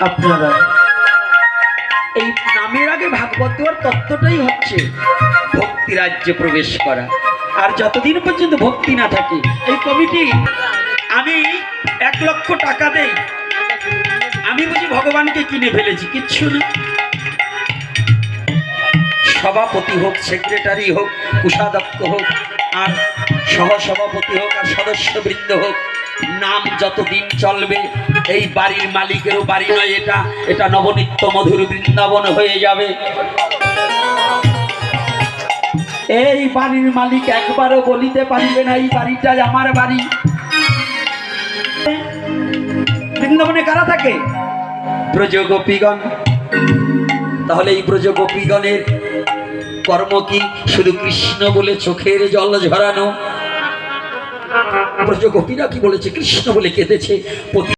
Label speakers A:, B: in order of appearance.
A: আপনারা এই নামের আগে ভাগবত দেওয়ার তত্ত্বটাই হচ্ছে ভক্তি রাজ্যে প্রবেশ করা। আর যতদিন পর্যন্ত ভক্তি না থাকে, এই কমিটি আমি 1 লক্ষ টাকা দেই, আমি বুঝি ভগবানকে কিনে ফেলেছি, কিচ্ছু না। সভাপতি হোক, সেক্রেটারি হোক, কোষাধ্যক্ষ হোক, আর সহসভাপতি হোক, আর সদস্যবৃন্দ হোক, নাম যতদিন চলবে এই বাড়ির মালিকেরও বাড়ি নয়, এটা নবনিত্য মধুর বৃন্দাবন হয়ে যাবে। এই বাড়ির মালিক একবারও বলিতে পারিবে না এই বাড়িটাই আমার বাড়ি। বৃন্দাবনে কারা থাকে? ব্রজগোপীগণ। তাহলে এই ব্রজগোপীগণের কর্ম কি? শুধু কৃষ্ণ বলে চোখের জল ঝরানো? ব্রজগোপীরা কি বলেছে? কৃষ্ণ বলে কেঁদেছে।